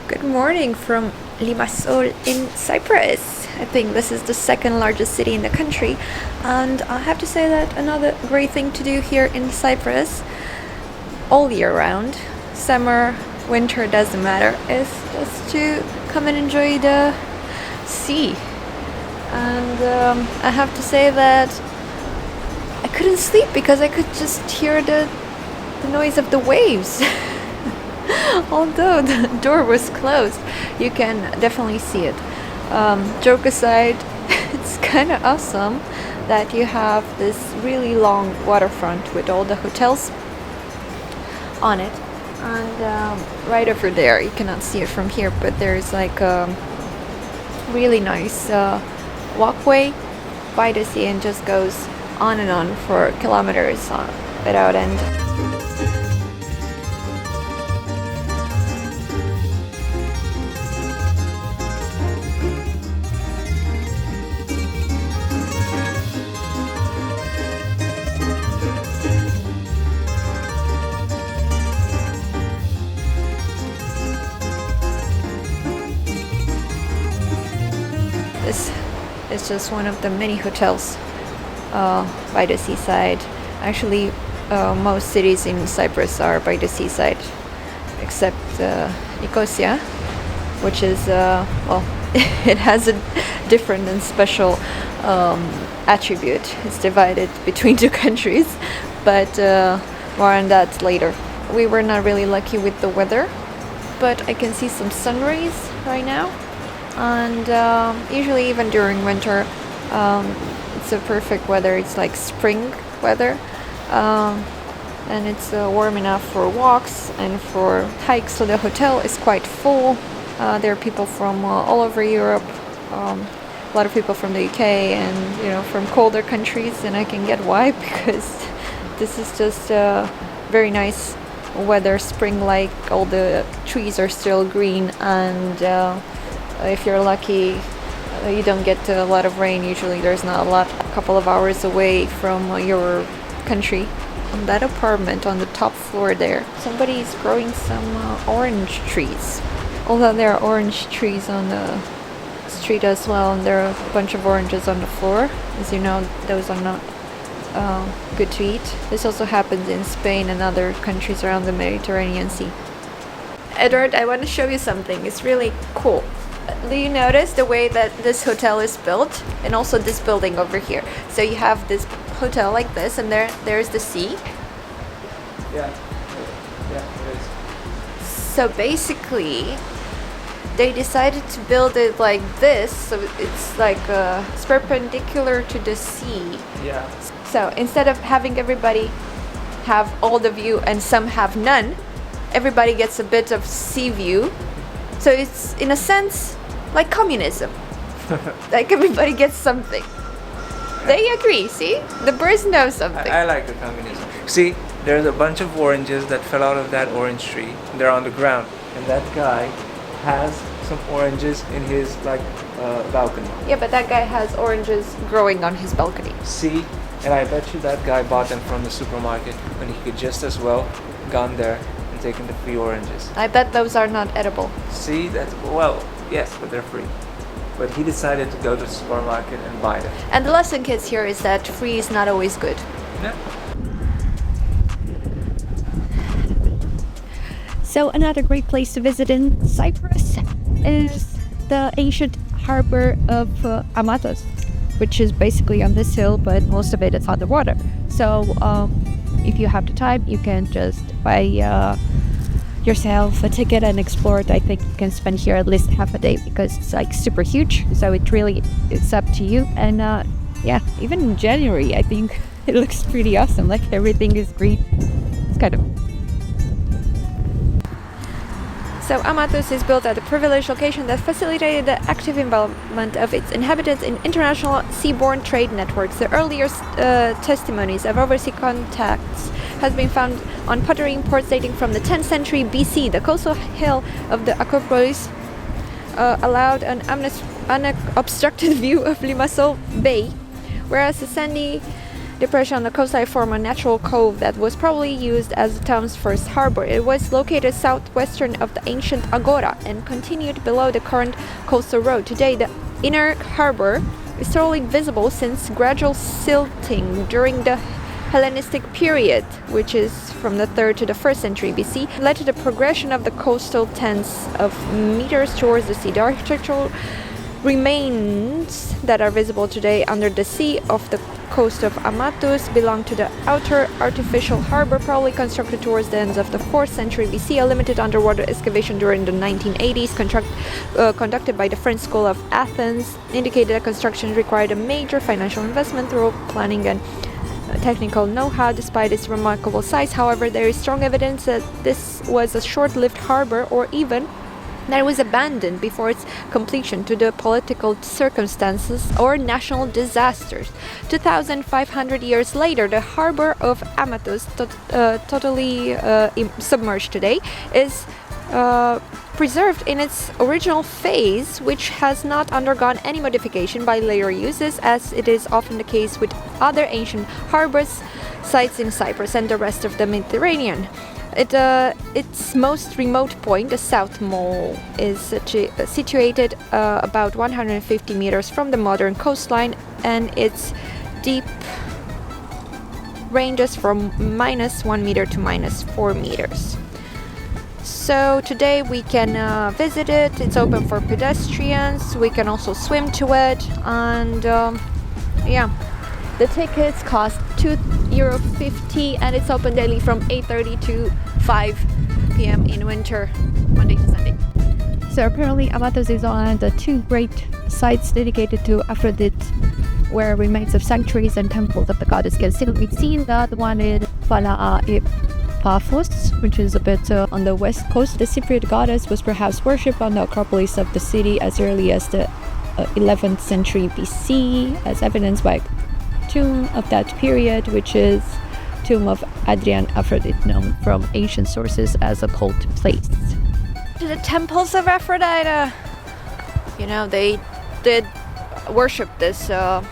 Good morning from Limassol in Cyprus. I think this is the second largest city in the country, and I have to say that another great thing to do here in Cyprus all year round, summer, winter, doesn't matter, is just to come and enjoy the sea. And I have to say that I couldn't sleep because I could just hear the noise of the waves. Although the door was closed, you can definitely see it. Joke aside, it's kind of awesome that you have this really long waterfront with all the hotels on it. And right over there, you cannot see it from here, but there's like a really nice walkway by the sea and just goes on and on for kilometers without end. This is just one of the many hotels by the seaside. Actually, most cities in Cyprus are by the seaside, except Nicosia, which is, it has a different and special attribute. It's divided between two countries, but more on that later. We were not really lucky with the weather, but I can see some sun rays right now. And usually even during winter it's a perfect weather. It's like spring weather, and it's warm enough for walks and for hikes. So the hotel is quite full. There are people from all over Europe, a lot of people from the UK and from colder countries, and I can get why, because this is just very nice weather, spring-like. All the trees are still green, and if you're lucky, you don't get a lot of rain. Usually there's not a lot, a couple of hours away from your country. On that apartment on the top floor there, somebody is growing some orange trees. Although there are orange trees on the street as well, and there are a bunch of oranges on the floor. As you know, those are not good to eat. This also happens in Spain and other countries around the Mediterranean Sea. Edward, I want to show you something. It's really cool. Do you notice the way that this hotel is built, and also this building over here? So you have this hotel like this, and there's the sea. Yeah, it is. So basically, they decided to build it like this, so it's like it's perpendicular to the sea. Yeah. So instead of having everybody have all the view and some have none, everybody gets a bit of sea view. So it's, in a sense, like communism. Like everybody gets something. They agree, see? The birds know something. I like the communism. See, there's a bunch of oranges that fell out of that orange tree. They're on the ground. And that guy has some oranges in his balcony. Yeah, but that guy has oranges growing on his balcony. See? And I bet you that guy bought them from the supermarket when he could just as well gone there and taken the free oranges. I bet those are not edible. See, that's, well, yes, but they're free. But he decided to go to the supermarket and buy them. And the lesson, kids, here is that free is not always good. Yeah. So another great place to visit in Cyprus is the ancient harbor of Amathous, which is basically on this hill, but most of it is underwater. So if you have the time, you can just buy yourself a ticket and explore it. I think you can spend here at least half a day because it's like super huge. So it's up to you. And yeah, even in January, I think it looks pretty awesome. Like everything is green. It's kind of. So Amathous is built at a privileged location that facilitated the active involvement of its inhabitants in international seaborne trade networks. The earliest testimonies of overseas contacts has been found on pottery imports dating from the 10th century BC. The coastal hill of the Acropolis allowed an unobstructed view of Limassol Bay, whereas the sandy depression on the coastline form a natural cove that was probably used as the town's first harbor. It was located southwestern of the ancient agora and continued below the current coastal road. Today, the inner harbor is totally visible since gradual silting during the Hellenistic period, which is from the 3rd to the 1st century BC, led to the progression of the coastal tens of meters towards the sea. The architectural remains that are visible today under the sea off the coast of Amathous belong to the outer artificial harbor, probably constructed towards the ends of the 4th century BC. A limited underwater excavation during the 1980s conducted by the French School of Athens indicated that construction required a major financial investment through planning and technical know-how. Despite its remarkable size, however, there is strong evidence that this was a short-lived harbor, or even that it was abandoned before its completion to the political circumstances or national disasters. 2,500 years later, the harbor of Amathous, totally submerged today, is preserved in its original phase, which has not undergone any modification by later uses, as it is often the case with other ancient harbors sites in Cyprus and the rest of the Mediterranean. Its most remote point, the South Mole, is situated about 150 meters from the modern coastline, and its deep ranges from -1 meter to -4 meters. So today we can visit it. It's open for pedestrians. We can also swim to it, and yeah, the tickets cost €2.50, and it's open daily from 8:30 to 5 p.m. in winter, Monday to Sunday. So apparently Amathous is one of the two great sites dedicated to Aphrodite, where remains of sanctuaries and temples of the goddess can still be seen. The other one is Paphos, which is a bit on the west coast. The Cypriot goddess was perhaps worshipped on the Acropolis of the city as early as the 11th century BC, as evidenced by tomb of that period, which is tomb of Adrian Aphrodite, known from ancient sources as a cult place. The temples of Aphrodite, you know, they did worship this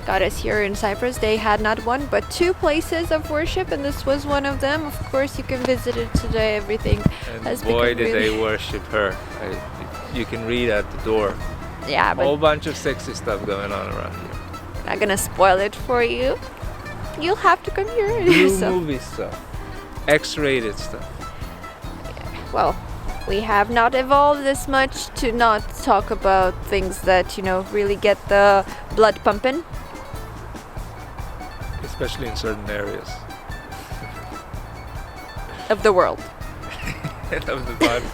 goddess here in Cyprus. They had not one but two places of worship, and this was one of them. Of course, you can visit it today. Everything has become boy, did really... they worship her. You can read at the door. Yeah, but a whole bunch of sexy stuff going on around here. I'm not gonna spoil it for you. You'll have to come here New yourself. movie stuff. X-rated stuff. Well, we have not evolved this much to not talk about things that, you know, really get the blood pumping. Especially in certain areas. Of the world. Of the Bible.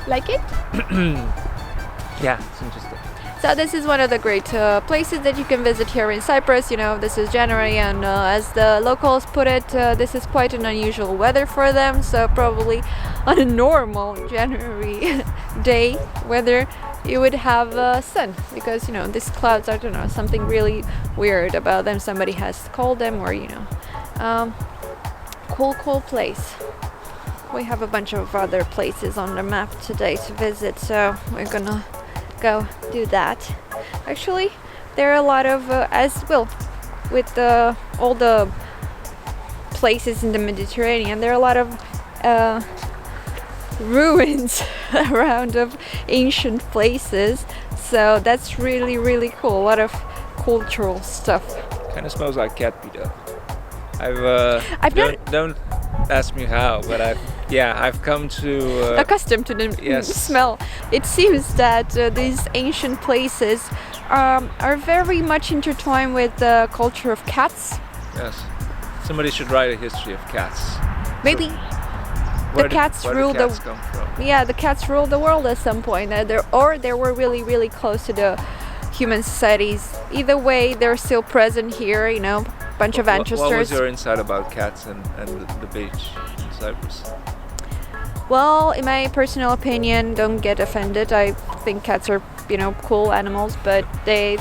Like it? Yeah, it's interesting. So this is one of the great places that you can visit here in Cyprus. You know, this is January, and as the locals put it, this is quite an unusual weather for them. So probably on a normal January day weather, you would have sun, because, you know, these clouds, I don't know, something really weird about them. Somebody has called them, or, you know, cool place. We have a bunch of other places on the map today to visit, so we're gonna go do that. Actually, there are a lot of as well with all the places in the Mediterranean. There are a lot of ruins around of ancient places, so that's really cool. A lot of cultural stuff. Kind of smells like cat pee though. I've don't ask me how, but I've come to accustomed to the smell. It seems that these ancient places are very much intertwined with the culture of cats. Yes, somebody should write a history of cats. Maybe the cats rule the come from? Yeah, the cats ruled the world at some point. They were really close to the human societies. Either way, they're still present here. You know, bunch of ancestors. What was your insight about cats and the beach in Cyprus? Well, in my personal opinion, don't get offended. I think cats are, you know, cool animals, but they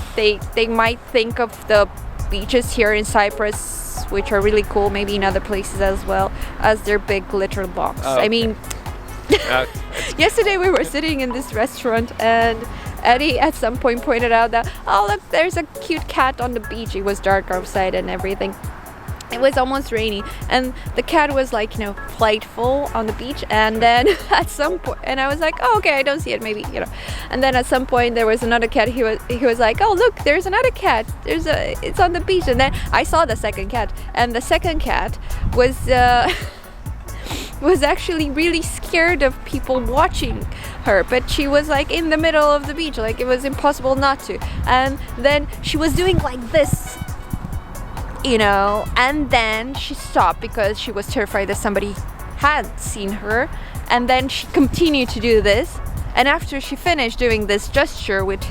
might think of the beaches here in Cyprus, which are really cool, maybe in other places as well, as their big litter box. Oh, okay. I mean, yesterday we were sitting in this restaurant, and Eddie at some point pointed out that, oh look, there's a cute cat on the beach. It was dark outside and everything. It was almost rainy, and the cat was like, playful on the beach. And then at some point, and I was like, oh, okay, I don't see it, maybe, And then at some point there was another cat. He was like, oh look, there's another cat. It's on the beach. And then I saw the second cat, and the second cat was was actually really scared of people watching her, but she was like in the middle of the beach, like it was impossible not to. And then she was doing like this, and then she stopped because she was terrified that somebody had seen her, and then she continued to do this, and after she finished doing this gesture with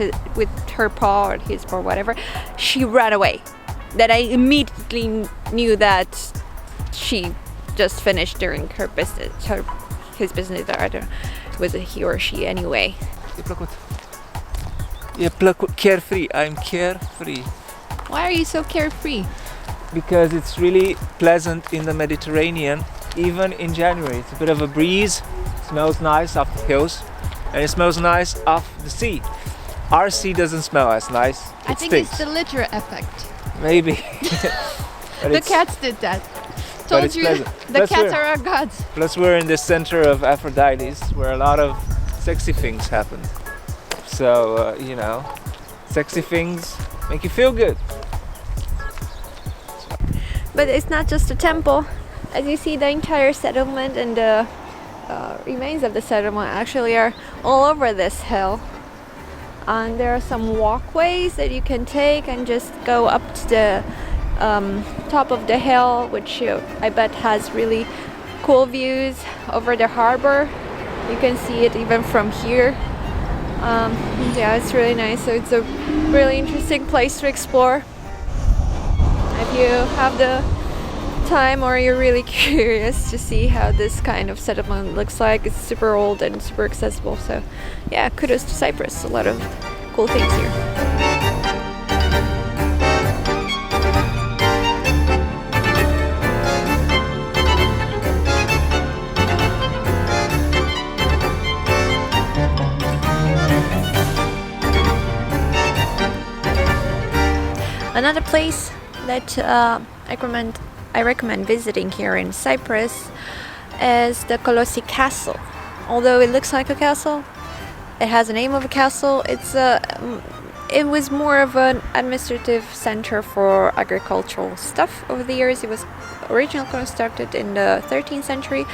her paw or his paw, whatever, she ran away. That I immediately knew that she just finished doing her business, his business. I don't know, was it he or she anyway. Carefree. I'm carefree. Why are you so carefree? Because it's really pleasant in the Mediterranean, even in January. It's a bit of a breeze, smells nice off the hills, and it smells nice off the sea. Our sea doesn't smell as nice. I think it's the litter effect. Maybe. The cats did that. Told you, the cats are our gods. Plus we're in the center of Aphrodite, where a lot of sexy things happen. So, sexy things make you feel good. But it's not just a temple. As you see, the entire settlement and the remains of the settlement actually are all over this hill. And there are some walkways that you can take and just go up to the top of the hill, which I bet has really cool views over the harbor. You can see it even from here. Yeah, it's really nice. So it's a really interesting place to explore. If you have the time or you're really curious to see how this kind of settlement looks like, it's super old and super accessible. So yeah, kudos to Cyprus. A lot of cool things here. Another place that I recommend visiting here in Cyprus is the Kolossi Castle. Although it looks like a castle, it has a name of a castle. It was more of an administrative center for agricultural stuff over the years. It was originally constructed in the 13th century,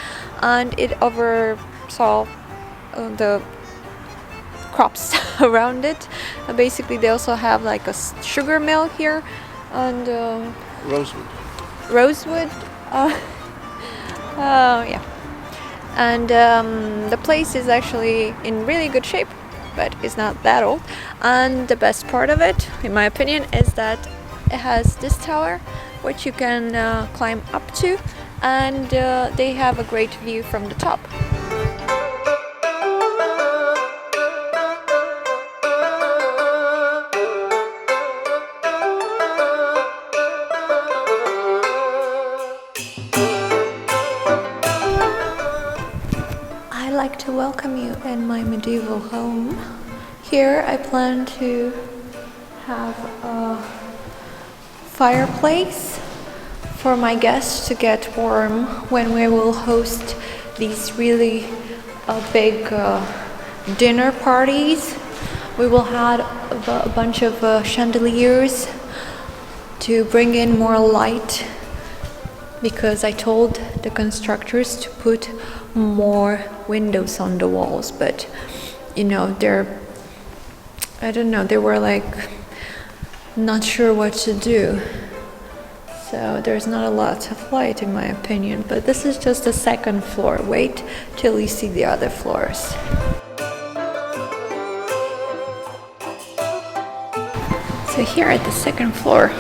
and it oversaw the crops around it. Basically, they also have like a sugar mill here, and rosewood. Yeah. And the place is actually in really good shape, but it's not that old. And the best part of it, in my opinion, is that it has this tower which you can climb up to, and they have a great view from the top. I'd like to welcome you in my medieval home. Here I plan to have a fireplace for my guests to get warm when we will host these really big dinner parties. We will have a bunch of chandeliers to bring in more light, because I told the constructors to put more windows on the walls, but they were like not sure what to do, so there's not a lot of light in my opinion. But this is just the second floor. Wait till you see the other floors. So here at the second floor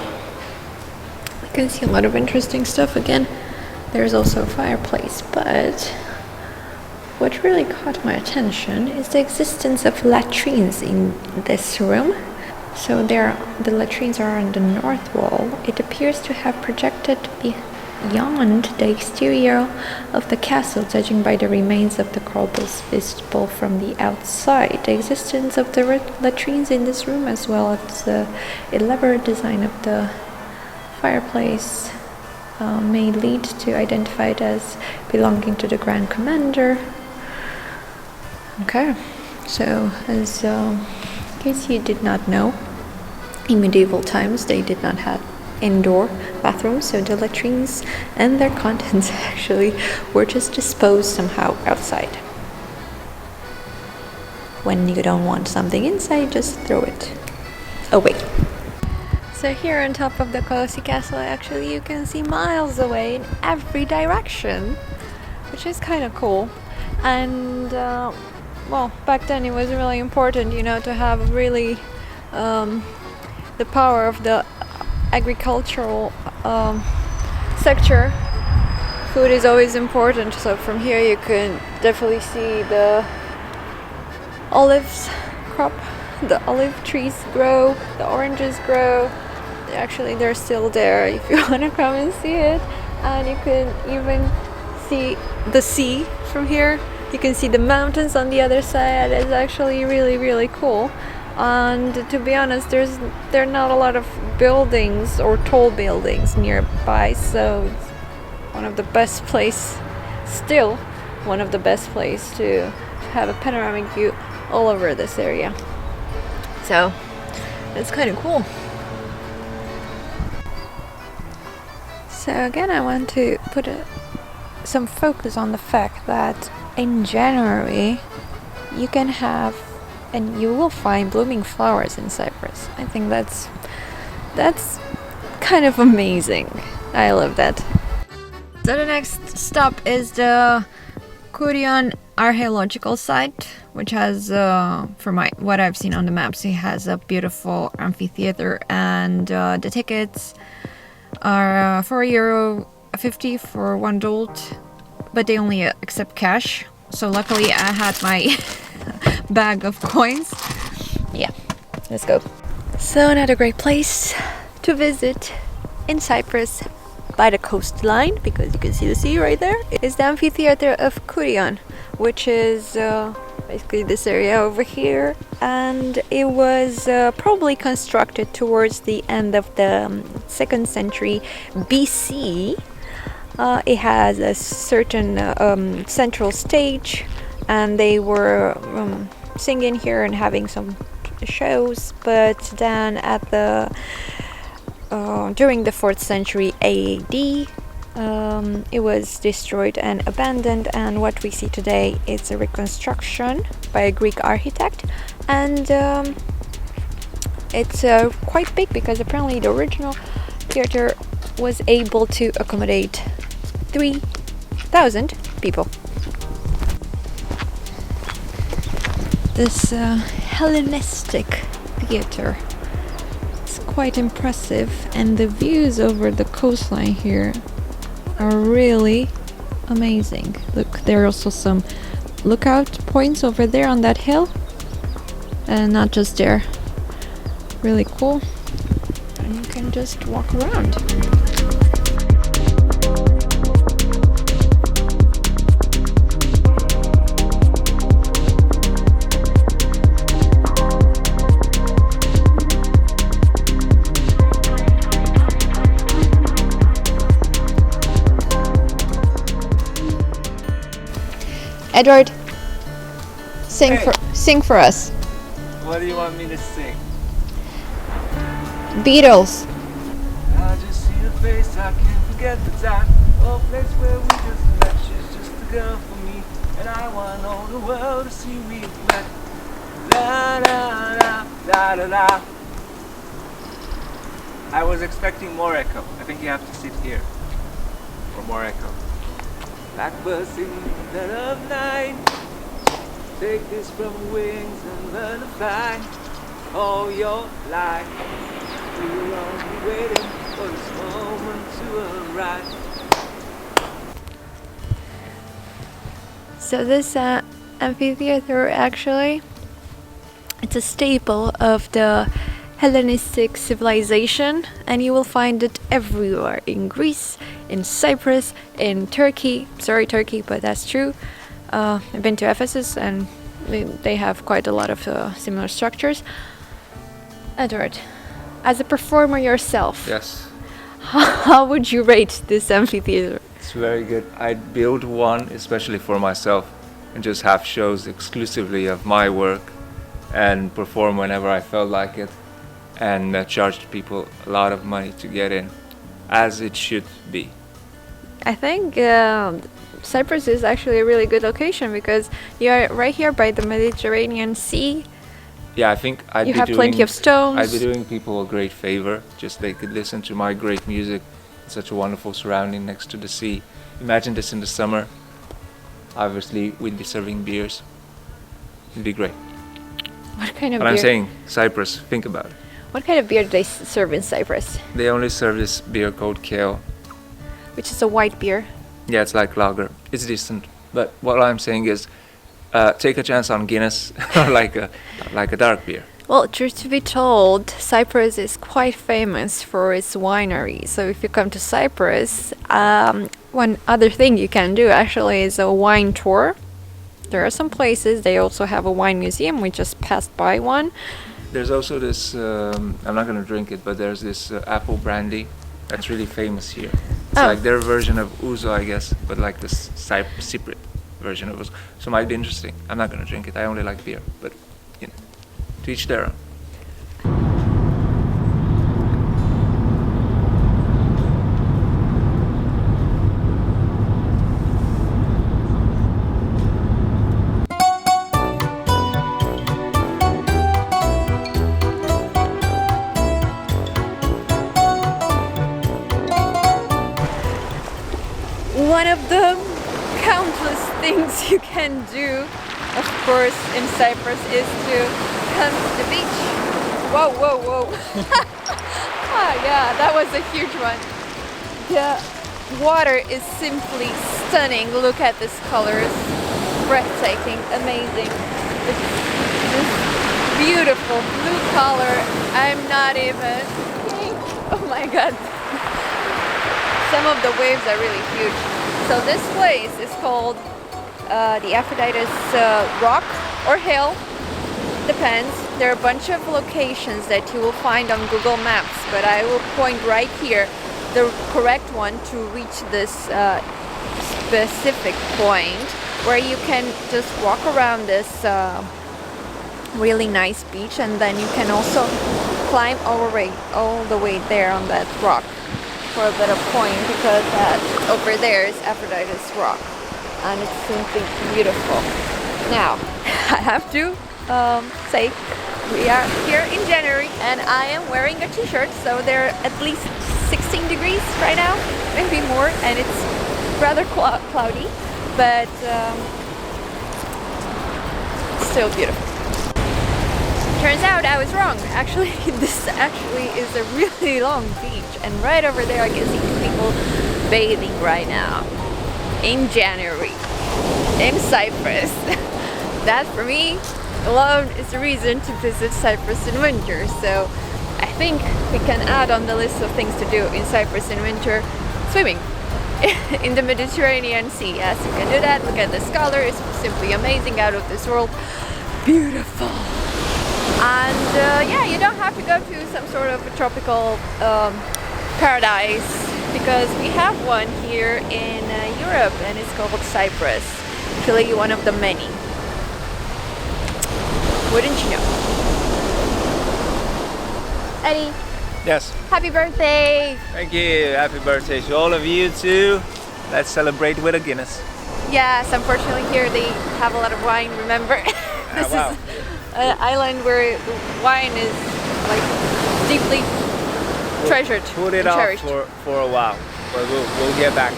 you can see a lot of interesting stuff. Again, there's also a fireplace, but what really caught my attention is the existence of latrines in this room. So the latrines are on the north wall. It appears to have projected beyond the exterior of the castle, judging by the remains of the corbels visible from the outside. The existence of the latrines in this room, as well as the elaborate design of the fireplace, may lead to identify it as belonging to the Grand Commander. Okay, so as in case you did not know, in medieval times they did not have indoor bathrooms, so the latrines and their contents actually were just disposed somehow outside. When you don't want something inside, just throw it away. So here on top of the Kolossi Castle, actually you can see miles away in every direction, which is kind of cool. And well, back then it was really important, you know, to have really the power of the agricultural sector. Food is always important, so from here you can definitely see the olives crop, the olive trees grow, the oranges grow. Actually, they're still there if you want to come and see it. And you can even see the sea from here. You can see the mountains on the other side. It's actually really, really cool. And to be honest, there are not a lot of buildings or tall buildings nearby, so it's one of the best place, still one of the best place to have a panoramic view all over this area. So it's kind of cool. So again, I want to put some focus on the fact that in January you can have and you will find blooming flowers in Cyprus. I think that's kind of amazing. I love that. So the next stop is the Kourion Archeological site, which has, from what I've seen on the maps, it has a beautiful amphitheater, and the tickets are €4.50 for $1, but they only accept cash. So luckily I had my bag of coins. Yeah, let's go. So another great place to visit in Cyprus by the coastline, because you can see the sea right there, is the amphitheater of Kourion, which is basically this area over here, and it was probably constructed towards the end of the 2nd century BC. It has a certain central stage, and they were singing here and having some shows, but then at the during the 4th century AD, it was destroyed and abandoned, and what we see today is a reconstruction by a Greek architect, and it's quite big, because apparently the original theater was able to accommodate 3,000 people. This Hellenistic theater is quite impressive, and the views over the coastline here are really amazing. Look, there are also some lookout points over there on that hill, and not just there. Really cool, and you can just walk around. Edward, sing for us. What do you want me to sing? Beatles. I just see your face, I can't forget the time. Oh, place where we just met. She's just a girl for me, and I want all the world to see we met. La la la la la la. I was expecting more echo. I think you have to sit here for more echo. Blackbirds in the dead of night, take this from wings and learn to fly. All your life, you're only waiting for this moment to arrive. So this amphitheater, actually, it's a staple of the Hellenistic civilization, and you will find it everywhere in Greece, in Cyprus, in Turkey. Sorry, Turkey, but that's true. I've been to Ephesus, and they have quite a lot of similar structures. Edward, as a performer yourself, Yes, how would you rate this amphitheater? it's very good. I'd build one especially for myself and just have shows exclusively of my work and perform whenever I felt like it, and charge people a lot of money to get in, as it should be. I think Cyprus is actually a really good location because you are right here by the Mediterranean Sea. Yeah, I think You have plenty of stones. I'd be doing people a great favor. Just they could listen to my great music. It's such a wonderful surrounding next to the sea. Imagine this in the summer. Obviously, we'd be serving beers. It'd be great. What kind of But beer? I'm saying, Cyprus, think about it. What kind of beer do they serve in Cyprus? They only serve this beer called kale. Which is a white beer. Yeah, it's like lager. It's decent. But what I'm saying is, take a chance on Guinness or like a dark beer. Well, truth to be told, Cyprus is quite famous for its winery. So if you come to Cyprus, one other thing you can do actually is a wine tour. There are some places. They also have a wine museum. We just passed by one. There's also this, I'm not going to drink it, but there's this apple brandy that's really famous here. It's Oh. like their version of ouzo, I guess, but like the Cypriot version of ouzo. So it might be interesting. I'm not going to drink it. I only like beer, but you know, to each their own. One of the countless things you can do, of course, in Cyprus is to come to the beach. Whoa, whoa, whoa. Ah, yeah, that was a huge one. The water is simply stunning. Look at these colors. Breathtaking, amazing. It's this beautiful blue color. I'm not even... Oh my god. Some of the waves are really huge. So this place is called the Aphrodite's rock or hill. Depends. There are a bunch of locations that you will find on Google Maps, but I will point right here the correct one to reach this specific point where you can just walk around this really nice beach, and then you can also climb all the way there on that rock for a better point, because that over there is Aphrodite's rock, and it's simply beautiful. Now, I have to say we are here in January, and I am wearing a t-shirt, so they're at least 16 degrees right now, maybe more, and it's rather cloudy, but still beautiful. Turns out I was wrong. Actually, this actually is a really long beach, and right over there I can see people bathing right now in January in Cyprus. That for me alone is a reason to visit Cyprus in winter. So I think we can add on the list of things to do in Cyprus in winter, swimming in the Mediterranean Sea. Yes, you can do that. Look at this color, it's simply amazing, out of this world, beautiful. And yeah, you don't have to go to some sort of a tropical paradise, because we have one here in Europe, and it's called Cyprus. Actually, one of the many. Wouldn't you know? Eddie, Yes. happy birthday! Thank you. Happy birthday to all of you too. Let's celebrate with a Guinness. Yes, unfortunately here they have a lot of wine, remember? This wow. is an island where the wine is like deeply treasured Put it and off cherished. for a while, but we'll get back.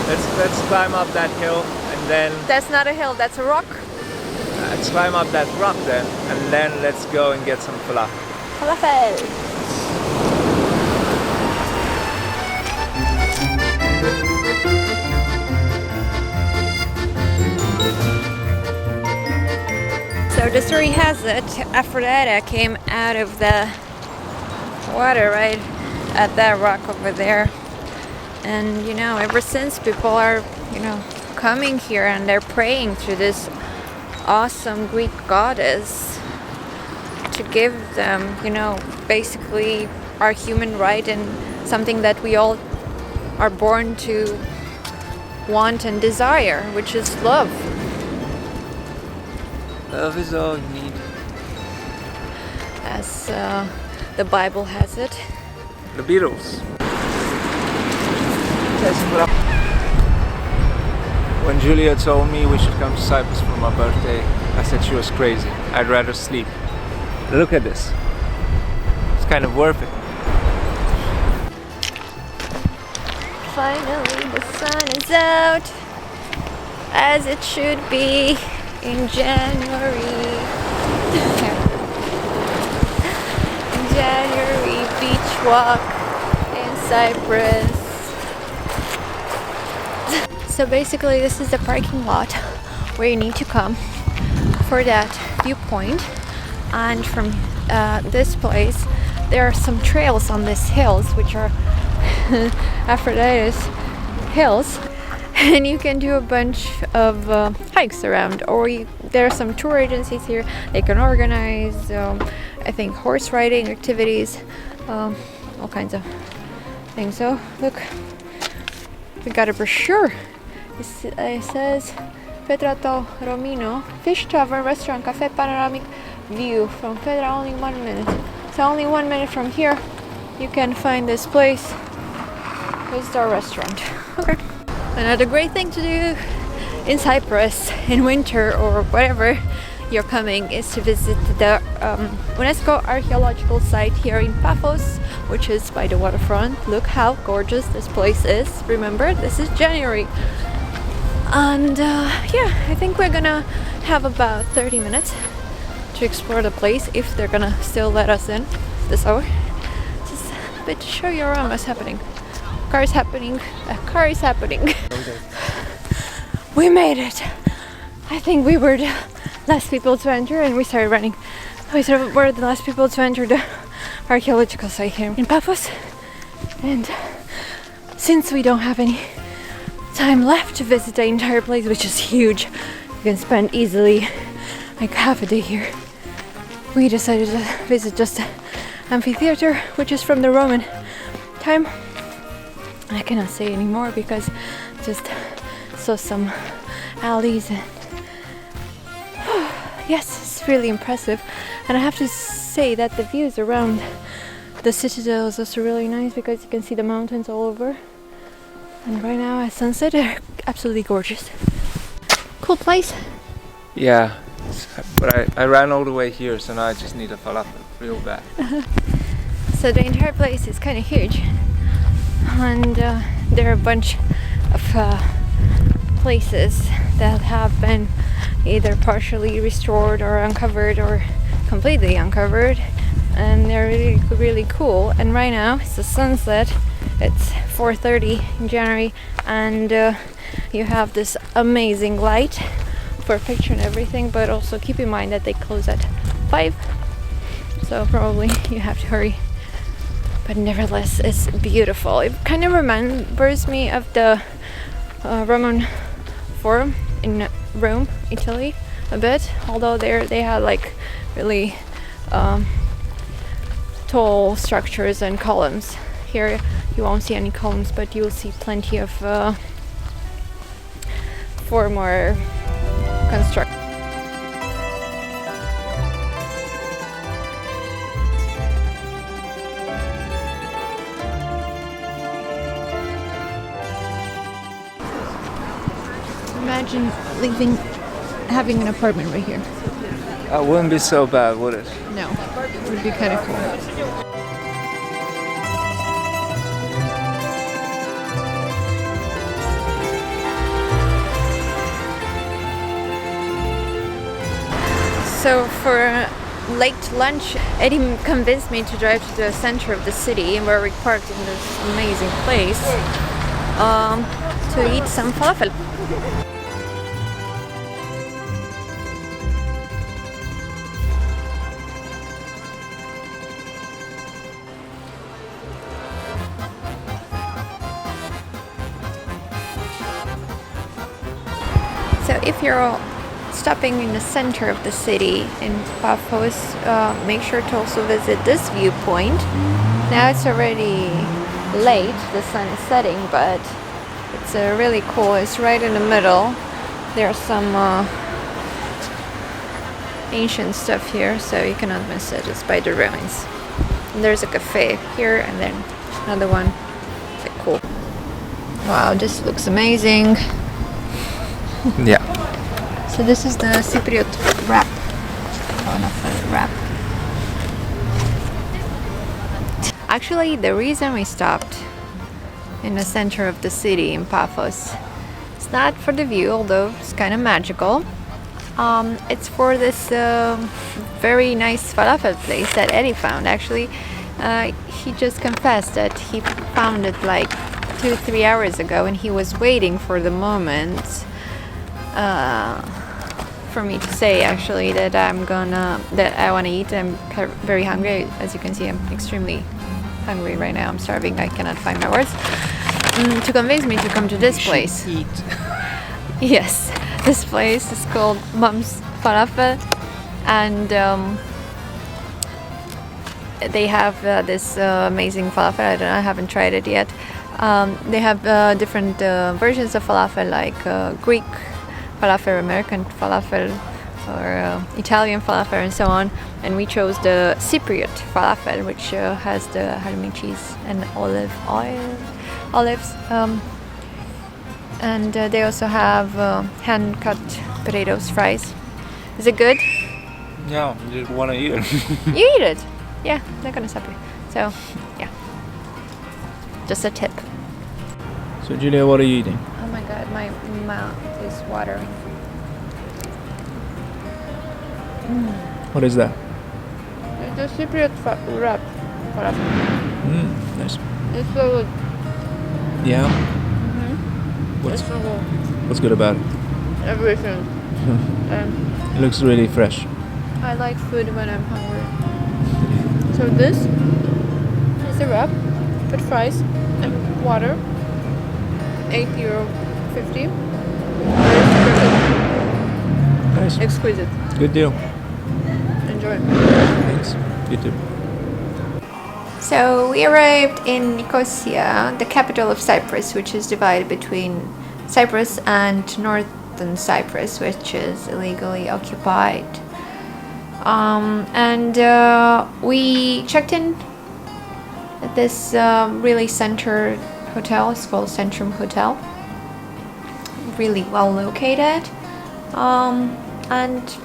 Let's climb up that hill, and then That's not a hill, that's a rock. let's climb up that rock then, and then let's go and get some falafel. Falafel. So the story has it, Aphrodite came out of the water right at that rock over there, And ever since, people are coming here and they're praying to this awesome Greek goddess to give them basically our human right and something that we all are born to want and desire, which is love. Love is all you need. As the Bible has it. The Beatles. When Julia told me we should come to Cyprus for my birthday, I said she was crazy. I'd rather sleep. Look at this. It's kind of worth it. Finally, the sun is out, as it should be in January. January beach walk in Cyprus. So basically, this is the parking lot where you need to come for that viewpoint. And from this place, there are some trails on these hills, which are Aphrodite's hills, and you can do a bunch of hikes around, or there are some tour agencies here. They can organize I think horse riding activities, all kinds of things. So look, we got a brochure. It says Petrato Romino, fish tavern, restaurant, cafe, panoramic view from Petra, only 1 minute. So only 1 minute from here you can find this place. It's our restaurant. Okay. Another great thing to do in Cyprus in winter or whatever you're coming is to visit the UNESCO archaeological site here in Paphos, which is by the waterfront. Look how gorgeous this place is. Remember, this is January. And yeah, I think we're gonna have about 30 minutes to explore the place, if they're gonna still let us in this hour. Just a bit to show you around what's happening. Car is happening. We made it. I think we were the last people to enter, and we started running. We were the last people to enter the archaeological site here in Paphos. And since we don't have any time left to visit the entire place, which is huge, you can spend easily like half a day here, we decided to visit just the amphitheater, which is from the Roman time. I cannot say anymore because just saw some alleys, and yes, it's really impressive. And I have to say that the views around the citadel is also really nice because you can see the mountains all over. And right now at sunset, they're absolutely gorgeous. Cool place. Yeah, but I ran all the way here, so now I just need a falafel real bad. So the entire place is kind of huge, and there are a bunch of places that have been either partially restored or uncovered or completely uncovered, and they're really, really cool. And right now it's the sunset. It's 4:30 in January, and you have this amazing light for a picture and everything, but also keep in mind that they close at 5, so probably you have to hurry. But nevertheless, it's beautiful. It kind of remembers me of the Roman Forum in Rome, Italy, a bit. Although they had like really tall structures and columns. Here you won't see any columns, but you'll see plenty of former construction. Imagine having an apartment right here. It wouldn't be so bad, would it? No, it would be kind of cool. So for late lunch, Eddie convinced me to drive to the center of the city, where we parked in this amazing place to eat some falafel. if you're stopping in the center of the city in Paphos, make sure to also visit this viewpoint. Now it's already late, the sun is setting, but it's really cool. It's right in the middle. There's some ancient stuff here, so you cannot miss it. It's by the ruins. And there's a cafe here, and then another one. Quite cool. Wow, this looks amazing. Yeah. So this is the Cypriot wrap. Wrap. Actually, the reason we stopped in the center of the city in Paphos, it's not for the view, although it's kind of magical. It's for this very nice falafel place that Eddie found. Actually, he just confessed that he found it like 2-3 hours ago, and he was waiting for the moment for me to say actually that I want to eat. I'm very hungry. As you can see, I'm extremely hungry right now. I'm starving. I cannot find my words to convince me to come to this place. Eat. Yes, this place is called Mom's Falafel, and they have this amazing falafel. I don't know, I haven't tried it yet. They have different versions of falafel, like Greek falafel, American falafel, or Italian falafel, and so on. And we chose the Cypriot falafel, which has the halloumi cheese and olives. And they also have hand-cut potatoes, fries. Is it good? Yeah, you just want to eat it. You eat it. Yeah, they're gonna stop you. So, yeah. Just a tip. So Julia, what are you eating? Oh my god, my mouth is watering. What is that? It's a Cypriot wrap. Nice. It's so good. Yeah. It's so good. What's good about it? Everything. It looks really fresh. I like food when I'm hungry. So this is a wrap with fries and water. €8.50. Nice. Exquisite. Good deal. Enjoy. Thanks. You too. So we arrived in Nicosia, the capital of Cyprus, which is divided between Cyprus and northern Cyprus, which is illegally occupied. We checked in at this really center hotel. It's called Centrum Hotel. Really well located. And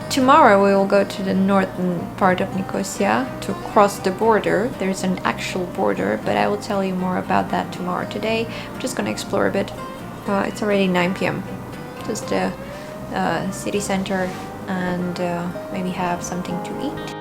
tomorrow we will go to the northern part of Nicosia to cross the border. There's an actual border, but I will tell you more about that tomorrow. Today, I'm just going to explore a bit. It's already 9 p.m. Just the city center, and maybe have something to eat.